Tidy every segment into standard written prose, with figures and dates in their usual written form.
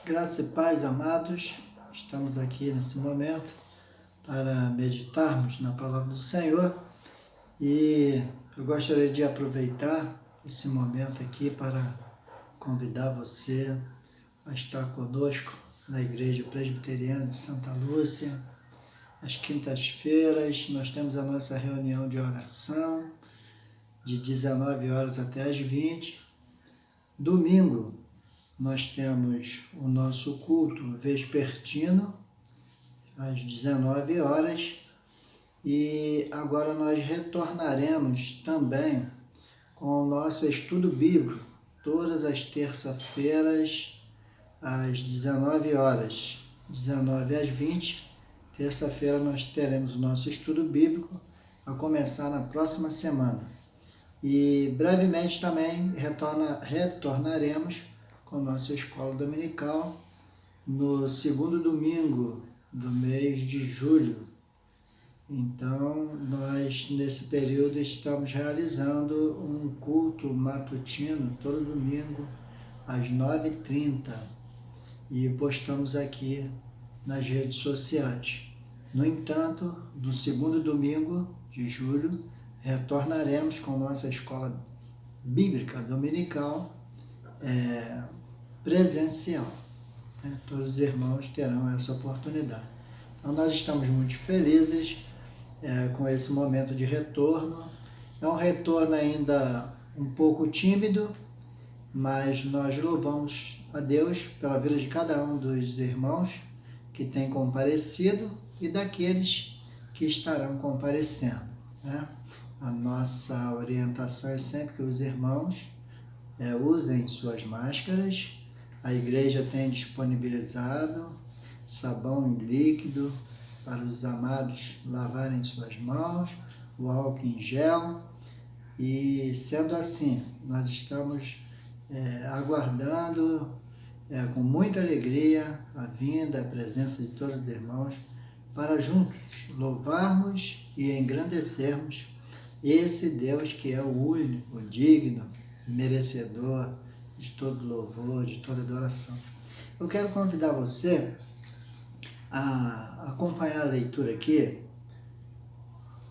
Graça e paz, amados, estamos aqui nesse momento para meditarmos na palavra do Senhor e eu gostaria de aproveitar esse momento aqui para convidar você a estar conosco na Igreja Presbiteriana de Santa Lúcia. Às quintas-feiras nós temos a nossa reunião de oração de 19 horas até as 20. Domingo nós temos o nosso culto vespertino, às 19 horas, e agora nós retornaremos também com o nosso estudo bíblico, todas as terças-feiras, às 19 horas, 19 às 20. Terça-feira nós teremos o nosso estudo bíblico, a começar na próxima semana. E brevemente também retornaremos com a nossa escola dominical no segundo domingo do mês de julho. Então, nós nesse período estamos realizando um culto matutino todo domingo às 9h30 e postamos aqui nas redes sociais. No entanto, no segundo domingo de julho, retornaremos com nossa escola bíblica dominical presencial. Todos os irmãos terão essa oportunidade. Então, nós estamos muito felizes com esse momento de retorno. É um retorno ainda um pouco tímido, mas nós louvamos a Deus pela vida de cada um dos irmãos que tem comparecido e daqueles que estarão comparecendo. A nossa orientação é sempre que os irmãos usem suas máscaras. A igreja tem disponibilizado sabão em líquido para os amados lavarem suas mãos, o álcool em gel, e sendo assim, nós estamos aguardando com muita alegria a vinda, a presença de todos os irmãos, para juntos louvarmos e engrandecermos esse Deus que é o único, digno, merecedor de todo louvor, de toda adoração. Eu quero convidar você a acompanhar a leitura aqui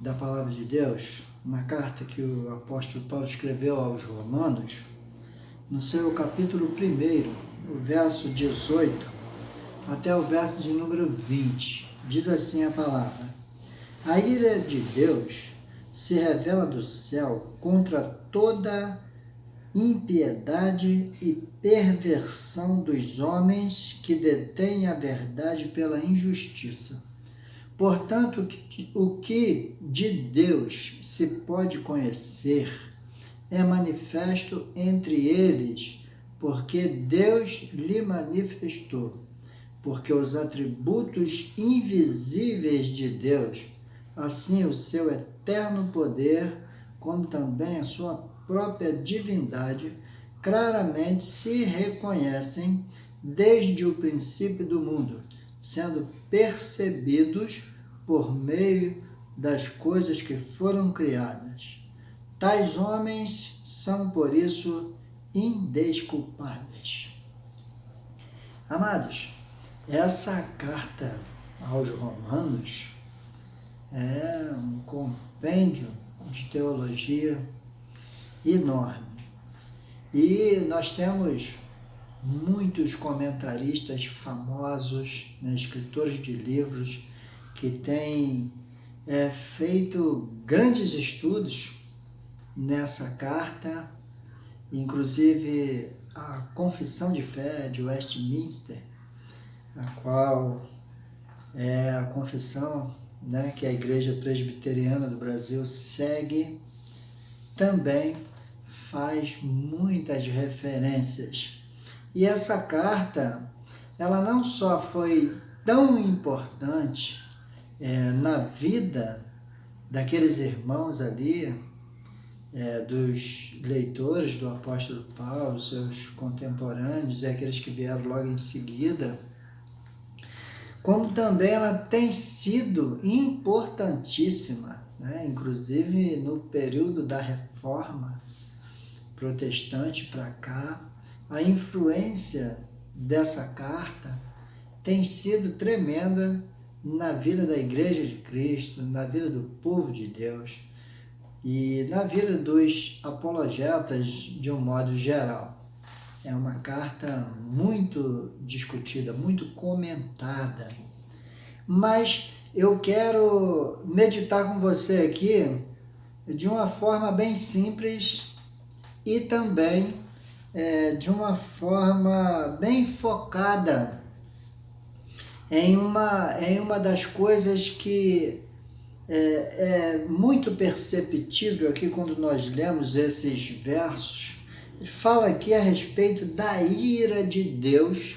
da Palavra de Deus, na carta que o apóstolo Paulo escreveu aos Romanos, no seu capítulo 1, o verso 18 até o verso de número 20. Diz assim a palavra: a ira de Deus se revela do céu contra toda impiedade e perversão dos homens que detêm a verdade pela injustiça. Portanto, o que de Deus se pode conhecer é manifesto entre eles, porque Deus lhe manifestou, porque os atributos invisíveis de Deus, assim o seu eterno poder, como também a sua própria divindade, claramente se reconhecem desde o princípio do mundo, sendo percebidos por meio das coisas que foram criadas. Tais homens são, por isso, indesculpáveis. Amados, essa carta aos Romanos é um compêndio de teologia enorme. E nós temos muitos comentaristas famosos, escritores de livros, que têm feito grandes estudos nessa carta, inclusive a Confissão de Fé de Westminster, a qual é a confissão que a Igreja Presbiteriana do Brasil segue, também faz muitas referências. E essa carta, ela não só foi tão importante na vida daqueles irmãos ali, dos leitores do apóstolo Paulo, seus contemporâneos e aqueles que vieram logo em seguida, como também ela tem sido importantíssima, inclusive no período da Reforma Protestante para cá, a influência dessa carta tem sido tremenda na vida da Igreja de Cristo, na vida do povo de Deus e na vida dos apologetas de um modo geral. É uma carta muito discutida, muito comentada, mas eu quero meditar com você aqui de uma forma bem simples e também de uma forma bem focada em uma das coisas que é muito perceptível aqui quando nós lemos esses versos. Fala aqui a respeito da ira de Deus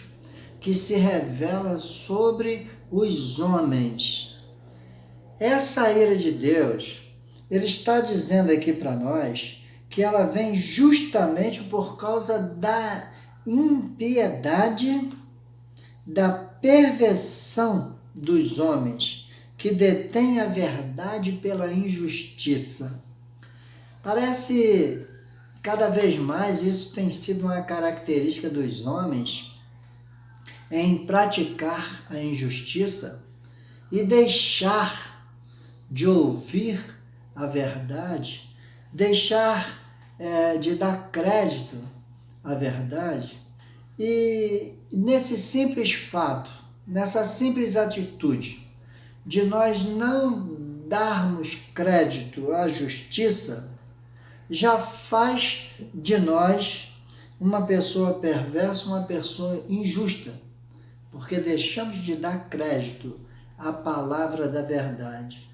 que se revela sobre os homens. Essa ira de Deus, ele está dizendo aqui para nós que ela vem justamente por causa da impiedade, da perversão dos homens, que detêm a verdade pela injustiça. Parece cada vez mais isso tem sido uma característica dos homens em praticar a injustiça e deixar de ouvir a verdade, deixar de dar crédito à verdade. E nesse simples fato, nessa simples atitude de nós não darmos crédito à justiça, já faz de nós uma pessoa perversa, uma pessoa injusta, porque deixamos de dar crédito à palavra da verdade.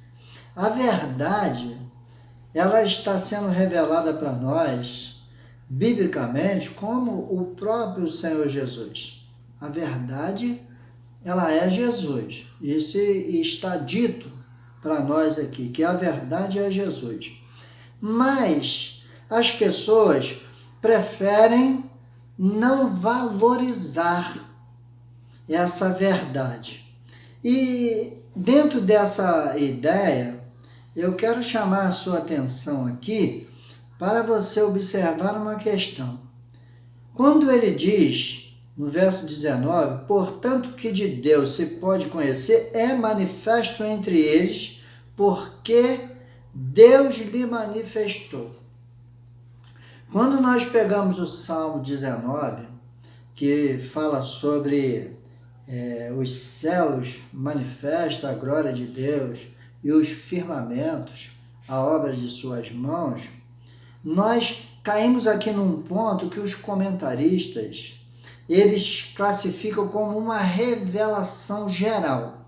A verdade, ela está sendo revelada para nós, biblicamente, como o próprio Senhor Jesus. A verdade, ela é Jesus. Isso está dito para nós aqui, que a verdade é Jesus. Mas as pessoas preferem não valorizar essa verdade. E dentro dessa ideia, eu quero chamar a sua atenção aqui para você observar uma questão. Quando ele diz, no verso 19, portanto que de Deus se pode conhecer, é manifesto entre eles, porque Deus lhe manifestou. Quando nós pegamos o Salmo 19, que fala sobre os céus manifestam a glória de Deus e os firmamentos, a obra de suas mãos, nós caímos aqui num ponto que os comentaristas, eles classificam como uma revelação geral.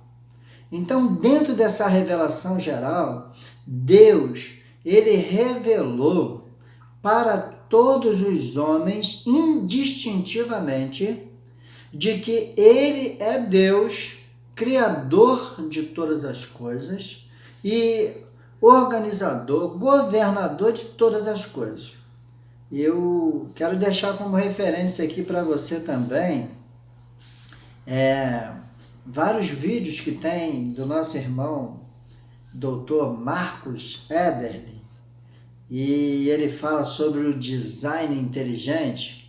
Então, dentro dessa revelação geral, Deus, ele revelou para todos os homens, indistintivamente, de que ele é Deus, criador de todas as coisas e organizador, governador de todas as coisas. Eu quero deixar como referência aqui para você também vários vídeos que tem do nosso irmão Dr. Marcos Eberle, e ele fala sobre o design inteligente.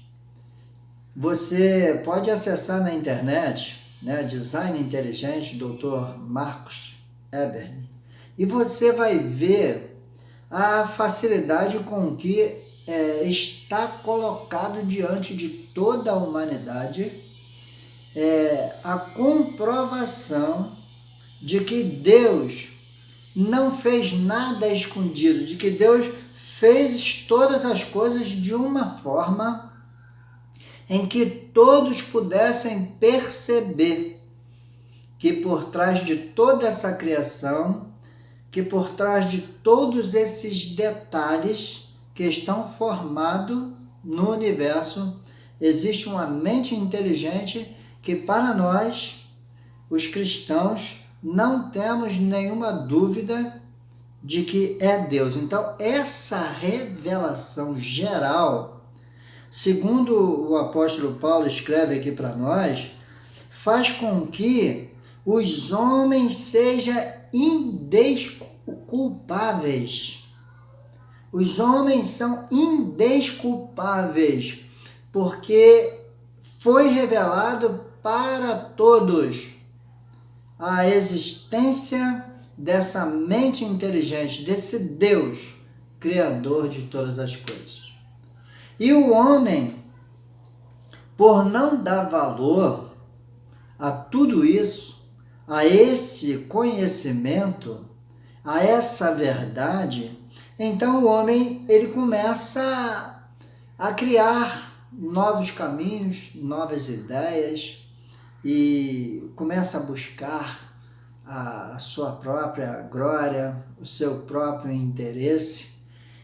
Você pode acessar na internet, Design Inteligente, Dr. Marcos Eberle, e você vai ver a facilidade com que está colocado diante de toda a humanidade a comprovação de que Deus não fez nada escondido, de que Deus fez todas as coisas de uma forma em que todos pudessem perceber que por trás de toda essa criação, que por trás de todos esses detalhes que estão formados no universo, existe uma mente inteligente que para nós, os cristãos, não temos nenhuma dúvida de que é Deus. Então, essa revelação geral, segundo o apóstolo Paulo escreve aqui para nós, faz com que os homens sejam indesculpáveis. Os homens são indesculpáveis, porque foi revelado para todos a existência dessa mente inteligente, desse Deus, Criador de todas as coisas. E o homem, por não dar valor a tudo isso, a esse conhecimento, a essa verdade, então o homem ele começa a criar novos caminhos, novas ideias e começa a buscar a sua própria glória, o seu próprio interesse.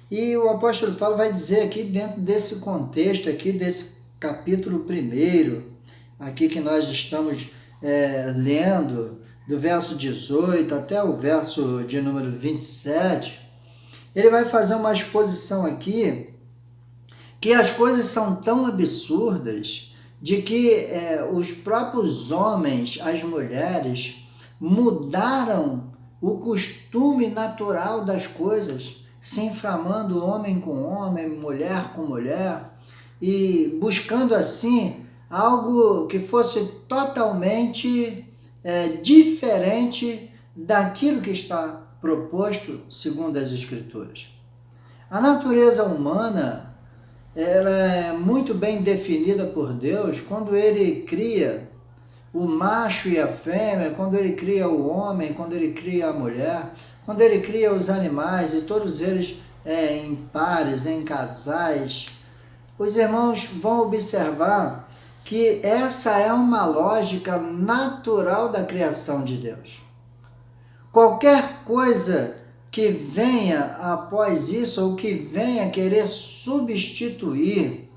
E o apóstolo Paulo vai dizer aqui, dentro desse contexto aqui, desse capítulo 1, aqui que nós estamos lendo, do verso 18 até o verso de número 27, ele vai fazer uma exposição aqui que as coisas são tão absurdas de que os próprios homens, as mulheres, mudaram o costume natural das coisas, se inflamando homem com homem, mulher com mulher, e buscando assim algo que fosse totalmente diferente daquilo que está proposto segundo as Escrituras. A natureza humana ela é muito bem definida por Deus quando Ele cria o macho e a fêmea, quando Ele cria o homem, quando Ele cria a mulher, quando Ele cria os animais e todos eles em pares, em casais. Os irmãos vão observar que essa é uma lógica natural da criação de Deus. Qualquer coisa que venha após isso ou que venha querer substituir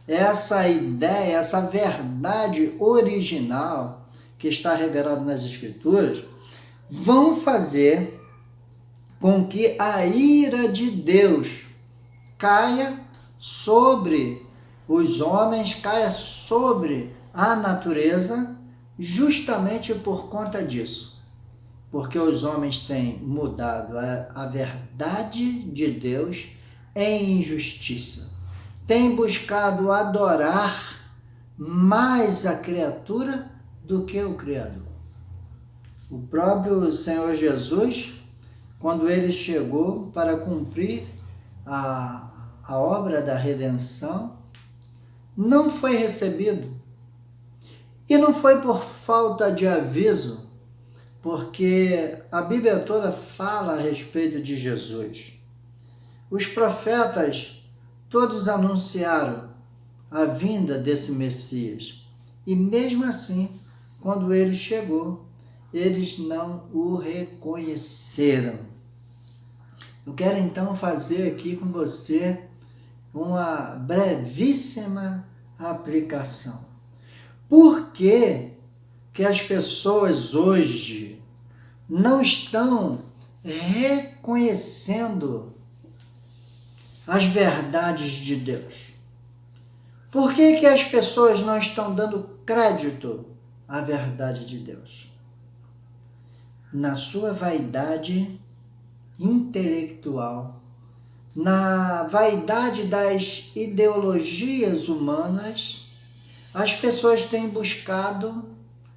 essa ideia, essa verdade original que está revelada nas Escrituras, vão fazer com que a ira de Deus caia sobre os homens, caia sobre a natureza, justamente por conta disso. Porque os homens têm mudado a verdade de Deus em injustiça. Têm buscado adorar mais a criatura do que o Criador. O próprio Senhor Jesus, quando ele chegou para cumprir a obra da redenção, não foi recebido. E não foi por falta de aviso, porque a Bíblia toda fala a respeito de Jesus. Os profetas todos anunciaram a vinda desse Messias. E mesmo assim, quando ele chegou, eles não o reconheceram. Eu quero então fazer aqui com você uma brevíssima aplicação. Por que as pessoas hoje não estão reconhecendo as verdades de Deus? Por que as pessoas não estão dando crédito à verdade de Deus? Na sua vaidade intelectual, na vaidade das ideologias humanas, as pessoas têm buscado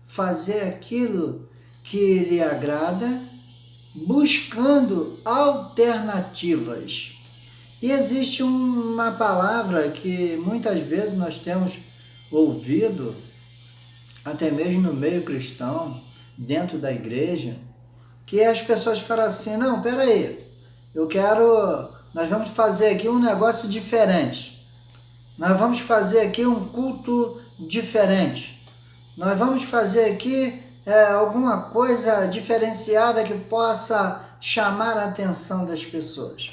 fazer aquilo que lhe agrada, buscando alternativas. E existe uma palavra que muitas vezes nós temos ouvido, até mesmo no meio cristão, dentro da igreja, que as pessoas falam assim, não, peraí, nós vamos fazer aqui um negócio diferente. Nós vamos fazer aqui um culto diferente. Nós vamos fazer aqui alguma coisa diferenciada que possa chamar a atenção das pessoas.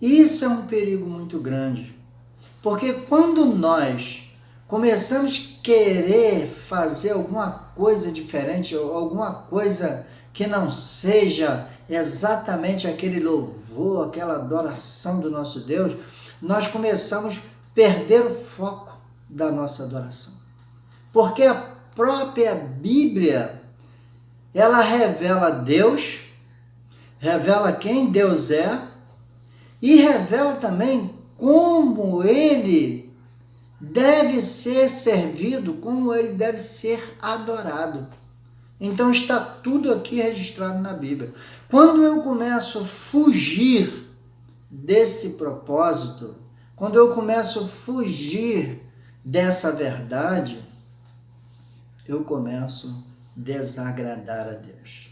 Isso é um perigo muito grande, porque quando nós começamos a querer fazer alguma coisa diferente, ou alguma coisa que não seja exatamente aquele louvor, aquela adoração do nosso Deus, nós começamos a perder o foco da nossa adoração. Porque a própria Bíblia, ela revela Deus, revela quem Deus é, e revela também como Ele deve ser servido, como ele deve ser adorado. Então está tudo aqui registrado na Bíblia. Quando eu começo a fugir desse propósito, quando eu começo a fugir dessa verdade, eu começo a desagradar a Deus.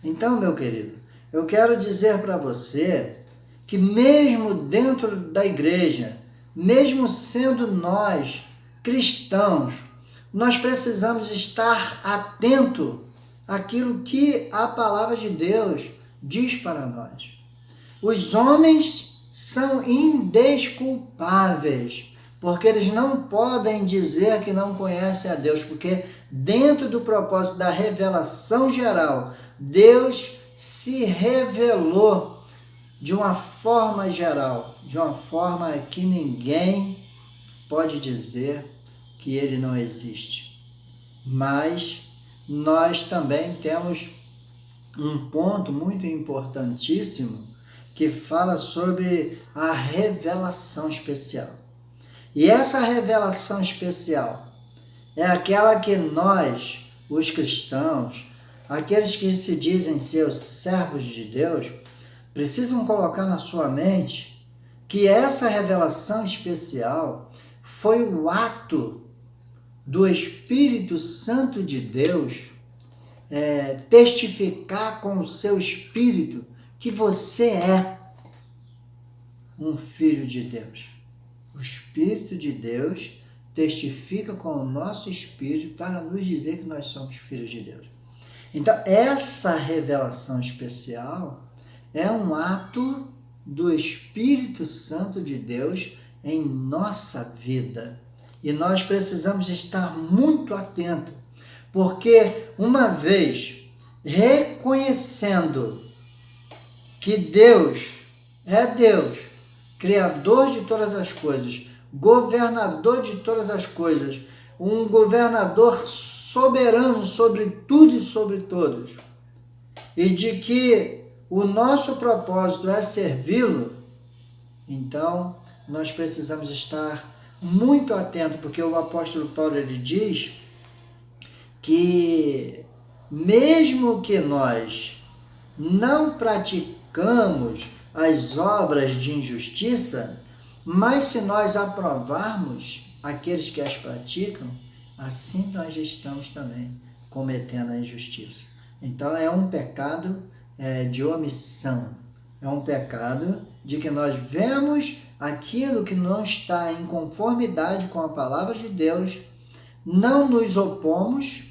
Então, meu querido, eu quero dizer para você que mesmo dentro da igreja, mesmo sendo nós cristãos, nós precisamos estar atento àquilo que a palavra de Deus diz para nós. Os homens são indesculpáveis, porque eles não podem dizer que não conhecem a Deus, porque dentro do propósito da revelação geral, Deus se revelou de uma forma geral, de uma forma que ninguém pode dizer que ele não existe. Mas nós também temos um ponto muito importantíssimo que fala sobre a revelação especial. E essa revelação especial é aquela que nós, os cristãos, aqueles que se dizem ser os servos de Deus, precisam colocar na sua mente que essa revelação especial foi o ato do Espírito Santo de Deus testificar com o seu Espírito que você é um filho de Deus. O Espírito de Deus testifica com o nosso Espírito para nos dizer que nós somos filhos de Deus. Então, essa revelação especial é um ato do Espírito Santo de Deus em nossa vida. E nós precisamos estar muito atentos, porque uma vez reconhecendo que Deus é Deus, Criador de todas as coisas, governador de todas as coisas, um governador soberano sobre tudo e sobre todos, e de que o nosso propósito é servi-lo, então nós precisamos estar muito atentos, porque o apóstolo Paulo ele diz que mesmo que nós não praticamos as obras de injustiça, mas se nós aprovarmos aqueles que as praticam, assim nós estamos também cometendo a injustiça. Então é um pecado de omissão, é um pecado de que nós vemos aquilo que não está em conformidade com a palavra de Deus, não nos opomos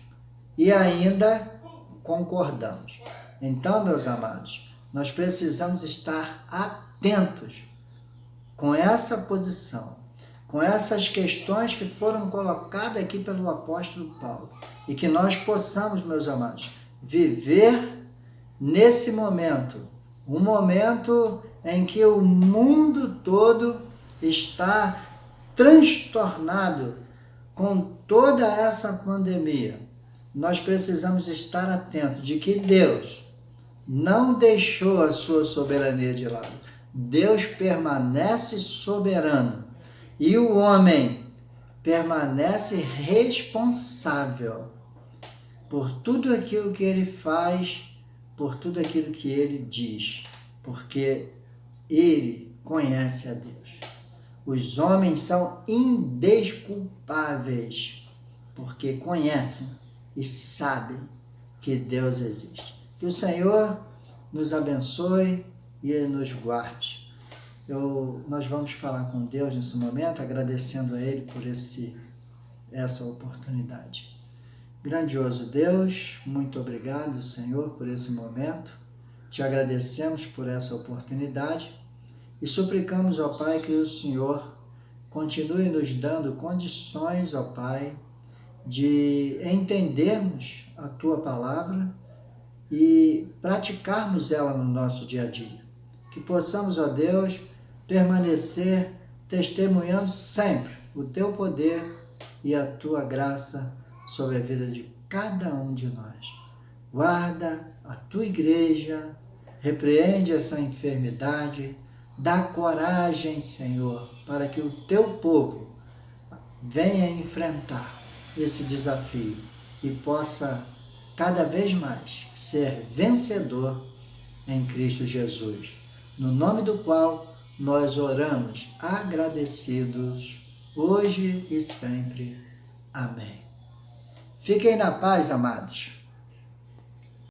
e ainda concordamos. Então, meus amados, nós precisamos estar atentos com essa posição, com essas questões que foram colocadas aqui pelo apóstolo Paulo, e que nós possamos, meus amados, viver nesse momento, um momento em que o mundo todo está transtornado com toda essa pandemia. Nós precisamos estar atentos de que Deus não deixou a sua soberania de lado. Deus permanece soberano e o homem permanece responsável por tudo aquilo que ele faz, por tudo aquilo que ele diz, porque ele conhece a Deus. Os homens são indesculpáveis, porque conhecem e sabem que Deus existe. Que o Senhor nos abençoe e nos guarde. Nós vamos falar com Deus nesse momento, agradecendo a Ele por essa oportunidade. Grandioso Deus, muito obrigado, Senhor, por esse momento. Te agradecemos por essa oportunidade e suplicamos, ó Pai, que o Senhor continue nos dando condições, ó Pai, de entendermos a Tua palavra e praticarmos ela no nosso dia a dia. Que possamos, ó Deus, permanecer testemunhando sempre o Teu poder e a Tua graça sobre a vida de cada um de nós. Guarda a Tua igreja, repreende essa enfermidade, dá coragem, Senhor, para que o Teu povo venha enfrentar esse desafio e possa cada vez mais ser vencedor em Cristo Jesus, no nome do qual nós oramos agradecidos, hoje e sempre. Amém. Fiquem na paz, amados.